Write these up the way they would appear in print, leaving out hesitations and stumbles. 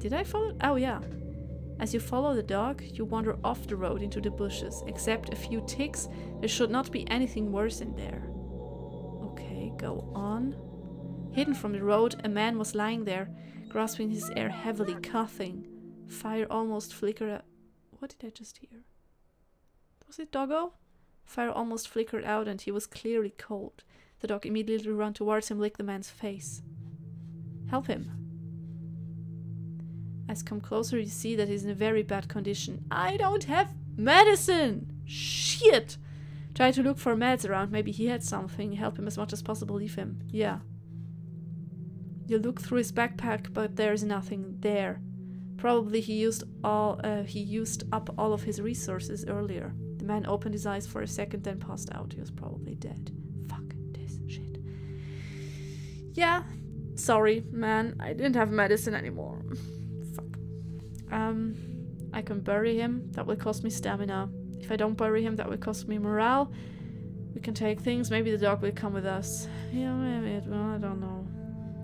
Did I follow? Oh yeah. As you follow the dog, you wander off the road into the bushes. Except a few ticks, there should not be anything worse in there. Okay, go on. Hidden from the road, a man was lying there, grasping his air heavily, coughing. Fire almost flickered out. What did I just hear? Was it doggo? Fire almost flickered out and he was clearly cold. The dog immediately ran towards him, licked the man's face. Help him. As come closer, you see that he's in a very bad condition. I don't have medicine! Shit! Try to look for meds around. Maybe he had something. Help him as much as possible. Leave him. Yeah. You look through his backpack, but there's nothing there. Probably he used up all of his resources earlier. The man opened his eyes for a second, then passed out. He was probably dead. Fuck this shit. Yeah. Sorry, man. I didn't have medicine anymore. Fuck. I can bury him. That will cost me stamina. If I don't bury him, that will cost me morale. We can take things. Maybe the dog will come with us. Yeah, maybe it will. I don't know.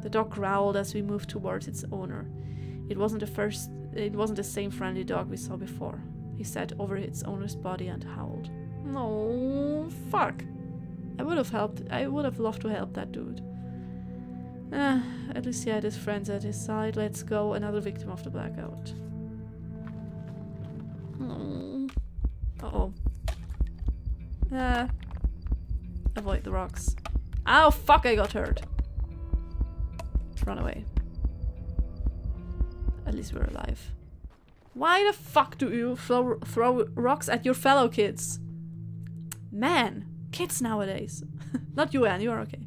The dog growled as we moved towards its owner. It wasn't the same friendly dog we saw before. He sat over its owner's body and howled. No, fuck. I would have loved to help that dude. At least he had his friends at his side. Let's go. Another victim of the blackout. Oh. Uh-oh. Avoid the rocks. Ow, fuck, I got hurt. Run away. At least we're alive. Why the fuck do you throw rocks at your fellow kids? Man, kids nowadays. Not you, Anne, you're okay.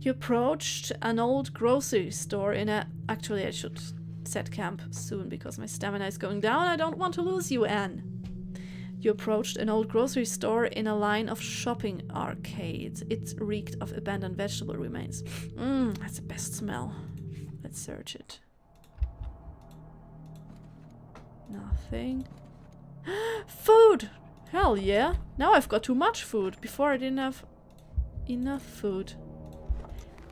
You approached an old grocery store in a... Actually, I should set camp soon because my stamina is going down. I don't want to lose you, Anne. You approached an old grocery store in a line of shopping arcades. It reeked of abandoned vegetable remains. That's the best smell. Let's search it. Nothing. Food! Hell yeah! Now I've got too much food. Before I didn't have enough food.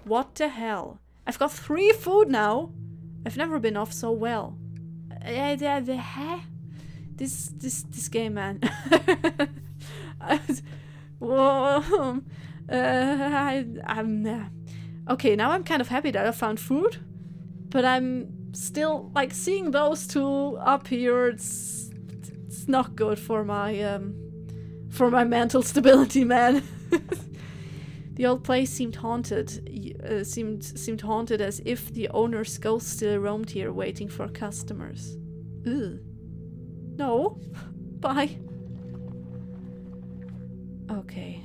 What the hell? I've got 3 food now! I've never been off so well. This game, man. Okay, now I'm kind of happy that I found food, but I'm still like seeing those two up here. It's not good for my mental stability, man. The old place seemed haunted. Seemed haunted, as if the owner's ghost still roamed here, waiting for customers. Ugh. No. Bye. Okay.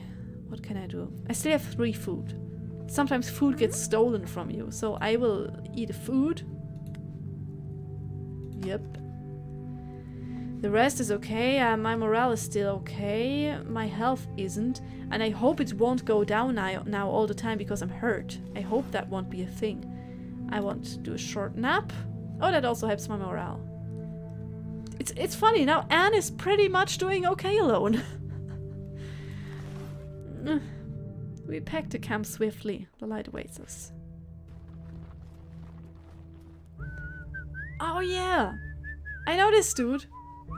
What can I do? I still have 3 food. Sometimes food gets stolen from you, so I will eat the food. Yep. The rest is okay. My morale is still okay. My health isn't. And I hope it won't go down now all the time because I'm hurt. I hope that won't be a thing. I want to do a short nap. Oh, that also helps my morale. It's funny, now Anne is pretty much doing okay alone. We packed the camp swiftly. The light awaits us. Oh yeah! I know this dude.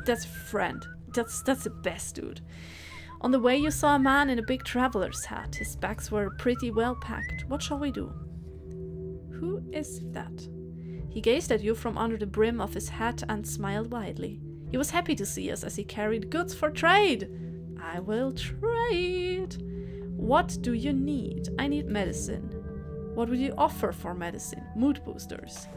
That's a friend. That's the best dude. On the way you saw a man in a big traveler's hat. His bags were pretty well packed. What shall we do? Who is that? He gazed at you from under the brim of his hat and smiled widely. He was happy to see us as he carried goods for trade. I will trade. What do you need? I need medicine. What would you offer for medicine? Mood boosters.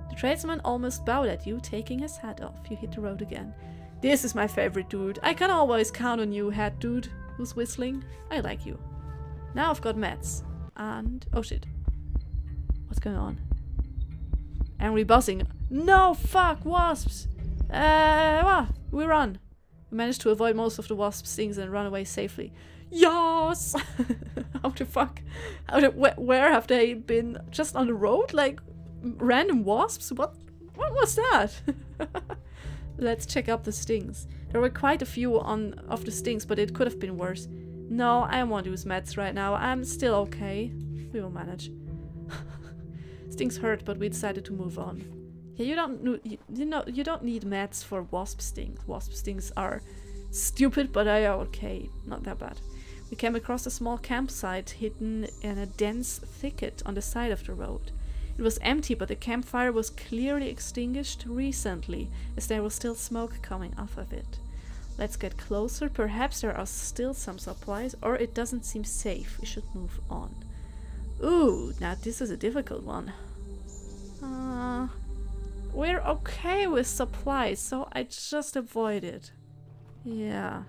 The tradesman almost bowed at you, taking his hat off. You hit the road again. This is my favorite dude. I can always count on you, hat dude, who's whistling. I like you. Now I've got meds. And... oh shit. What's going on? Angry buzzing. No, fuck, wasps! We run. We managed to avoid most of the wasp stings and run away safely. Yes! How the fuck? Where have they been? Just on the road? Like, random wasps? What was that? Let's check up the stings. There were quite a few of the stings, but it could have been worse. No, I don't want to use meds right now. I'm still okay. We will manage. Stings hurt, but we decided to move on. Yeah, you don't need meds for wasp stings. Wasp stings are stupid, but they are okay. Not that bad. We came across a small campsite hidden in a dense thicket on the side of the road. It was empty, but the campfire was clearly extinguished recently, as there was still smoke coming off of it. Let's get closer. Perhaps there are still some supplies, or it doesn't seem safe. We should move on. Ooh, now this is a difficult one. We're okay with supplies, so I just avoid it. Yeah.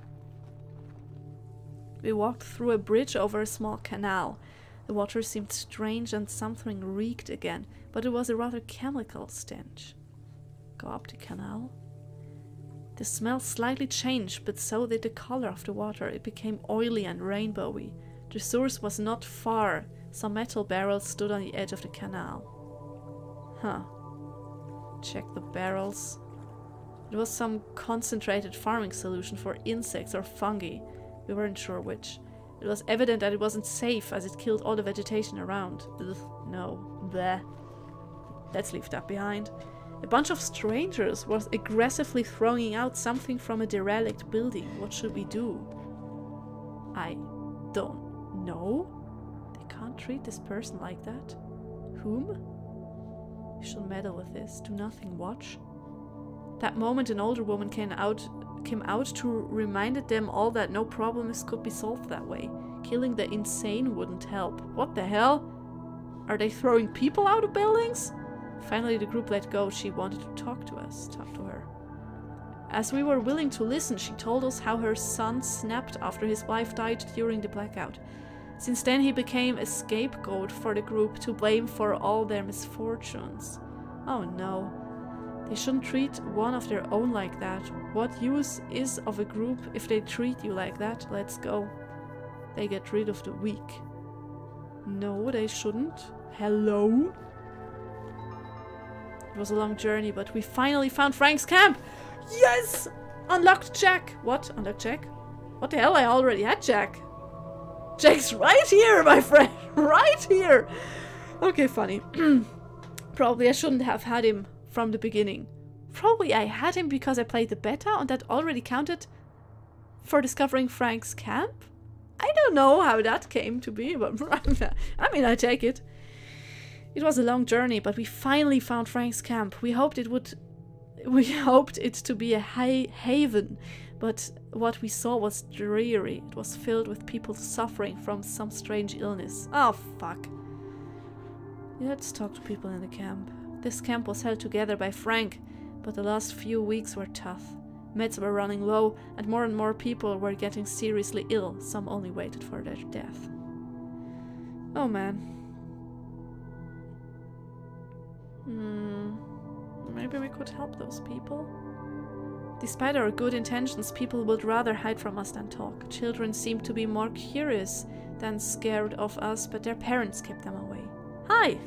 We walked through a bridge over a small canal. The water seemed strange and something reeked again, but it was a rather chemical stench. Go up the canal. The smell slightly changed, but so did the color of the water. It became oily and rainbowy. The source was not far. Some metal barrels stood on the edge of the canal. Huh. Check the barrels. It was some concentrated farming solution for insects or fungi. We weren't sure which. It was evident that it wasn't safe as it killed all the vegetation around. Ugh, no. Bleh. Let's leave that behind. A bunch of strangers was aggressively throwing out something from a derelict building. What should we do? I don't know. They can't treat this person like that. Whom? We should meddle with this. Do nothing. Watch. That moment an older woman came out to remind them all that no problems could be solved that way. Killing the insane wouldn't help. What the hell? Are they throwing people out of buildings? Finally the group let go. She wanted to talk to us. Talk to her. As we were willing to listen, she told us how her son snapped after his wife died during the blackout. Since then he became a scapegoat for the group to blame for all their misfortunes. Oh no. They shouldn't treat one of their own like that. What use is of a group if they treat you like that? Let's go. They get rid of the weak. No, they shouldn't. Hello? It was a long journey, but we finally found Frank's camp! Yes! Unlocked Jack! What? Unlocked Jack? What the hell? I already had Jack. Jack's right here, my friend! Right here! Okay, funny. Probably I shouldn't have had him from the beginning. Probably I had him because I played the beta and that already counted for discovering Frank's camp? I don't know how that came to be, but I mean, I take it. It was a long journey, but we finally found Frank's camp. We hoped it to be a haven, but what we saw was dreary. It was filled with people suffering from some strange illness. Oh, fuck. Let's talk to people in the camp. This camp was held together by Frank, but the last few weeks were tough. Meds were running low, and more people were getting seriously ill. Some only waited for their death. Oh man. Maybe we could help those people? Despite our good intentions, people would rather hide from us than talk. Children seemed to be more curious than scared of us, but their parents kept them away. Hi!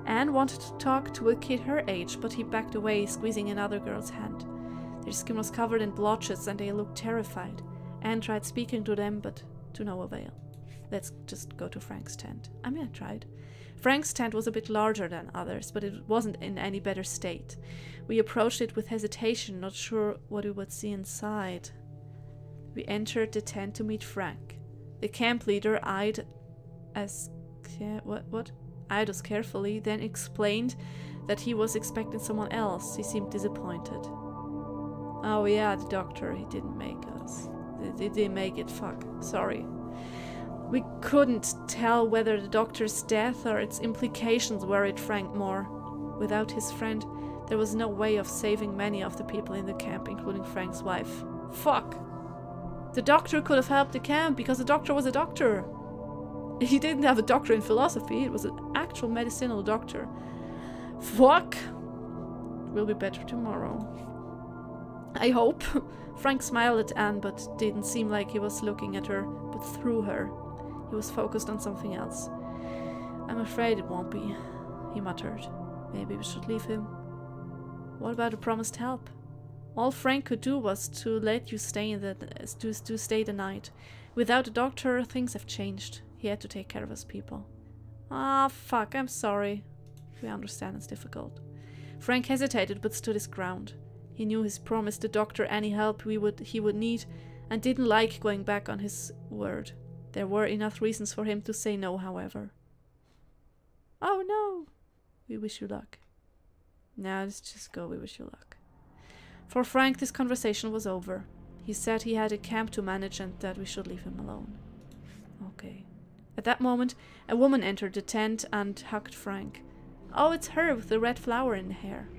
Anne wanted to talk to a kid her age, but he backed away, squeezing another girl's hand. Their skin was covered in blotches and they looked terrified. Anne tried speaking to them, but to no avail. Let's just go to Frank's tent. I mean, I tried. Frank's tent was a bit larger than others, but it wasn't in any better state. We approached it with hesitation, not sure what we would see inside. We entered the tent to meet Frank. The camp leader eyed us carefully, then explained that he was expecting someone else. He seemed disappointed. Oh yeah, the doctor, he didn't make us. He didn't make it, fuck. Sorry. We couldn't tell whether the doctor's death or its implications worried Frank more. Without his friend, there was no way of saving many of the people in the camp, including Frank's wife. Fuck! The doctor could have helped the camp because the doctor was a doctor. He didn't have a doctor in philosophy, it was an actual medicinal doctor. Fuck! It will be better tomorrow. I hope. Frank smiled at Anne, but didn't seem like he was looking at her, but through her. He was focused on something else. I'm afraid it won't be, he muttered. Maybe we should leave him. What about the promised help? All Frank could do was to let you stay stay the night. Without a doctor, things have changed. He had to take care of his people. Ah, fuck, I'm sorry. We understand it's difficult. Frank hesitated but stood his ground. He knew he's promised the doctor any help he would need and didn't like going back on his word. There were enough reasons for him to say no, however. Oh no! We wish you luck. Now let's just go, we wish you luck. For Frank, this conversation was over. He said he had a camp to manage and that we should leave him alone. Okay. At that moment, a woman entered the tent and hugged Frank. Oh, it's her with the red flower in her hair.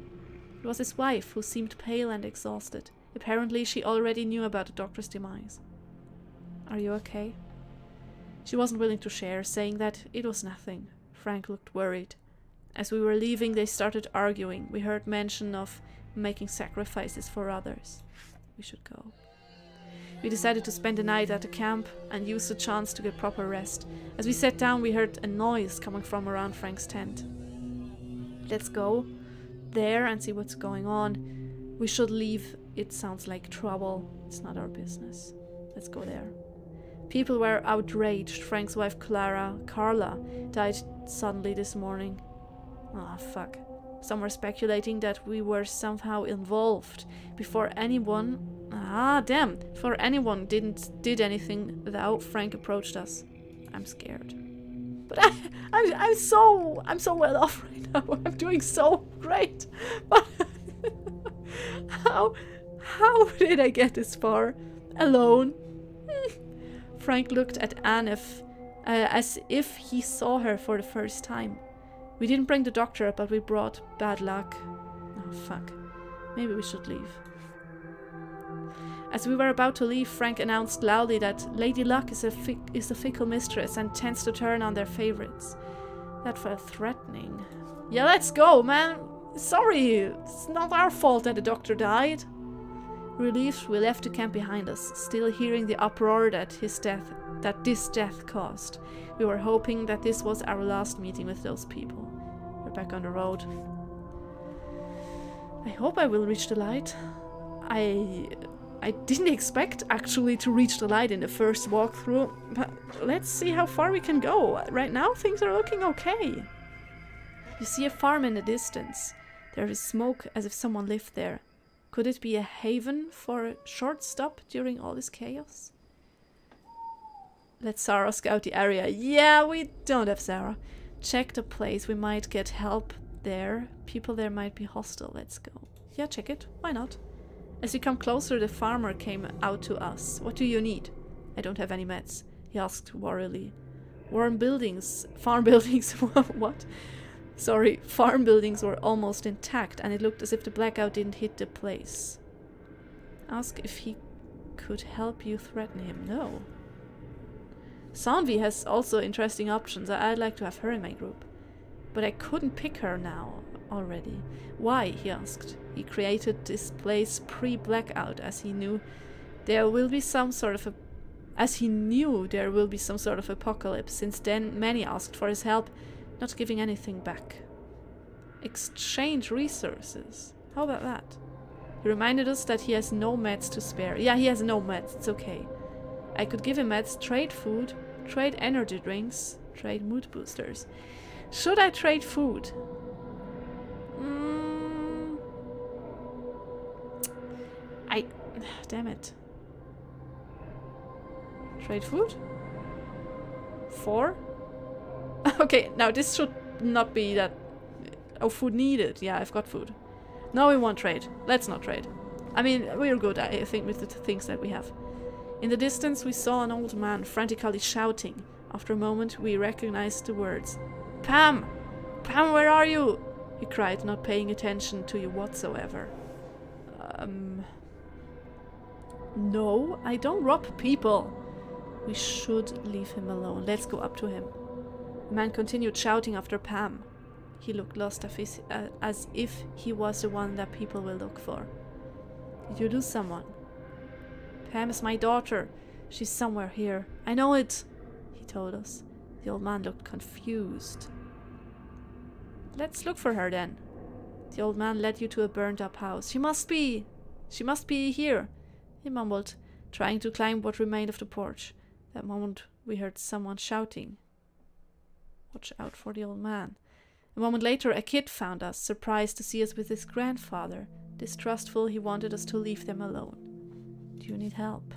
It was his wife, who seemed pale and exhausted. Apparently, she already knew about the doctor's demise. Are you okay? She wasn't willing to share, saying that it was nothing. Frank looked worried. As we were leaving, they started arguing. We heard mention of making sacrifices for others. We should go. We decided to spend the night at the camp and use the chance to get proper rest. As we sat down, we heard a noise coming from around Frank's tent. Let's go there and see what's going on. We should leave. It sounds like trouble. It's not our business. Let's go there. People were outraged. Frank's wife Carla, died suddenly this morning. Ah, fuck. Some were speculating that we were somehow involved. Before anyone did anything, though, Frank approached us. I'm scared. But I'm so well off right now. I'm doing so great. But how did I get this far? Alone? Frank looked at Anne as if he saw her for the first time. We didn't bring the doctor, but we brought bad luck. Oh, fuck. Maybe we should leave. As we were about to leave, Frank announced loudly that Lady Luck is a fickle mistress and tends to turn on their favorites. That felt threatening. Yeah, let's go, man. Sorry, it's not our fault that the doctor died. Relieved, we left the camp behind us, still hearing the uproar that this death caused. We were hoping that this was our last meeting with those people. We're back on the road. I hope I will reach the light. I didn't expect actually to reach the light in the first walkthrough, but let's see how far we can go. Right now things are looking okay. You see a farm in the distance. There is smoke as if someone lived there. Could it be a haven for a short stop during all this chaos? Let Sarah scout the area. Yeah, we don't have Sarah. Check the place. We might get help there. People there might be hostile. Let's go. Yeah, check it. Why not? As we come closer, the farmer came out to us. What do you need? I don't have any meds, he asked worriedly. Farm buildings, what? Sorry, farm buildings were almost intact and it looked as if the blackout didn't hit the place. Ask if he could help you threaten him. No. Sanvi has also interesting options. I'd like to have her in my group. But I couldn't pick her now already. Why? He asked. He created this place pre-blackout as he knew there will be some sort of apocalypse. Since then, many asked for his help, not giving anything back. Exchange resources. How about that? He reminded us that he has no meds to spare. Yeah, he has no meds. It's okay. I could give him meds, trade food, trade energy drinks, trade mood boosters. Should I trade food? Damn it. Trade food? 4? Okay, now this should not be that... Oh, food needed. Yeah, I've got food. No, we won't trade. Let's not trade. I mean, we're good, I think, with the things that we have. In the distance, we saw an old man frantically shouting. After a moment, we recognized the words. Pam! Pam, where are you? He cried, not paying attention to you whatsoever. No, I don't rob people. We should leave him alone. Let's go up to him. The man continued shouting after Pam. He looked lost as if he was the one that people will look for. Did you lose someone? Pam is my daughter. She's somewhere here. I know it, he told us. The old man looked confused. Let's look for her then. The old man led you to a burned-up house. She must be here, he mumbled, trying to climb what remained of the porch. That moment we heard someone shouting. Watch out for the old man. A moment later, a kid found us, surprised to see us with his grandfather. Distrustful, he wanted us to leave them alone. Do you need help?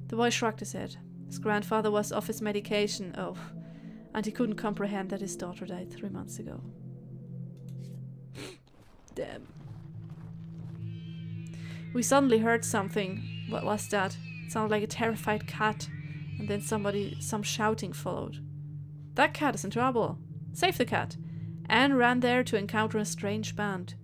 The boy shrugged his head. His grandfather was off his medication, and he couldn't comprehend that his daughter died 3 months ago. Damn. We suddenly heard something. What was that? It sounded like a terrified cat, and then some shouting followed. That cat is in trouble. Save the cat. Anne ran there to encounter a strange band.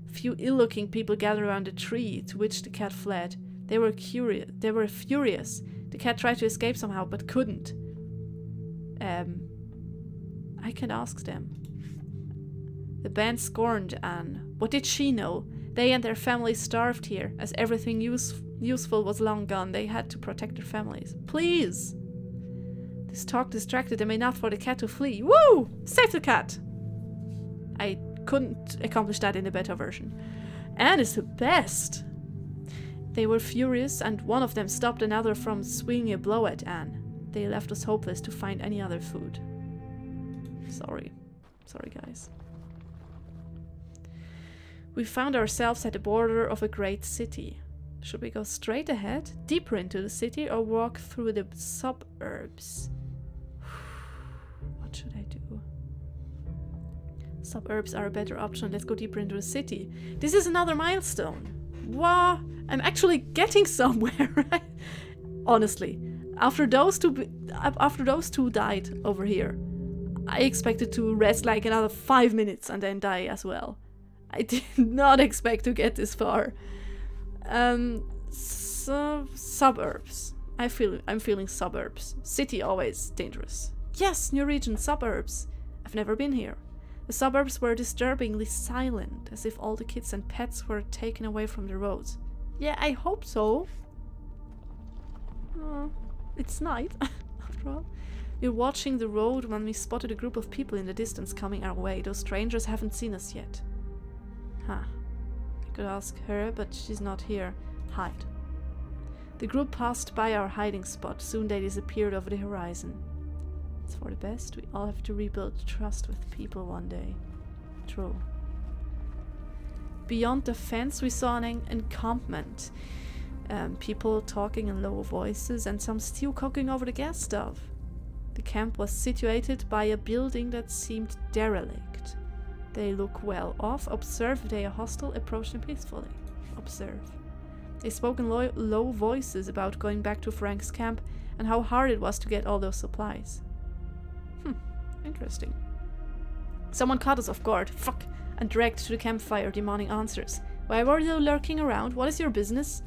A few ill-looking people gathered around a tree, to which the cat fled. They were furious. The cat tried to escape somehow, but couldn't. I can ask them. The band scorned Anne. What did she know? They and their families starved here. As everything useful was long gone, they had to protect their families. Please! This talk distracted them enough for the cat to flee. Woo! Save the cat! I couldn't accomplish that in the beta version. Anne is the best! They were furious, and one of them stopped another from swinging a blow at Anne. They left us hopeless to find any other food. Sorry. Sorry, guys. We found ourselves at the border of a great city. Should we go straight ahead, deeper into the city, or walk through the suburbs? What should I do? Suburbs are a better option. Let's go deeper into the city. This is another milestone. Wow, I'm actually getting somewhere. Honestly, after those two died over here, I expected to rest like another 5 minutes and then die as well. I did not expect to get this far. Suburbs. I'm feeling suburbs. City always dangerous. Yes, new region, suburbs. I've never been here. The suburbs were disturbingly silent, as if all the kids and pets were taken away from the roads. Yeah, I hope so. It's night, after all. We were watching the road when we spotted a group of people in the distance coming our way. Those strangers haven't seen us yet. Huh. I could ask her, but she's not here. Hide. The group passed by our hiding spot. Soon they disappeared over the horizon. It's for the best. We all have to rebuild trust with people one day. True. Beyond the fence we saw an encampment. People talking in low voices and some stew cooking over the gas stove. The camp was situated by a building that seemed derelict. They look well off. Observe if they are hostile. Approach them peacefully. Observe. They spoke in low voices about going back to Frank's camp and how hard it was to get all those supplies. Interesting. Someone caught us off guard. Fuck! And dragged to the campfire, demanding answers. Why were you lurking around? What is your business?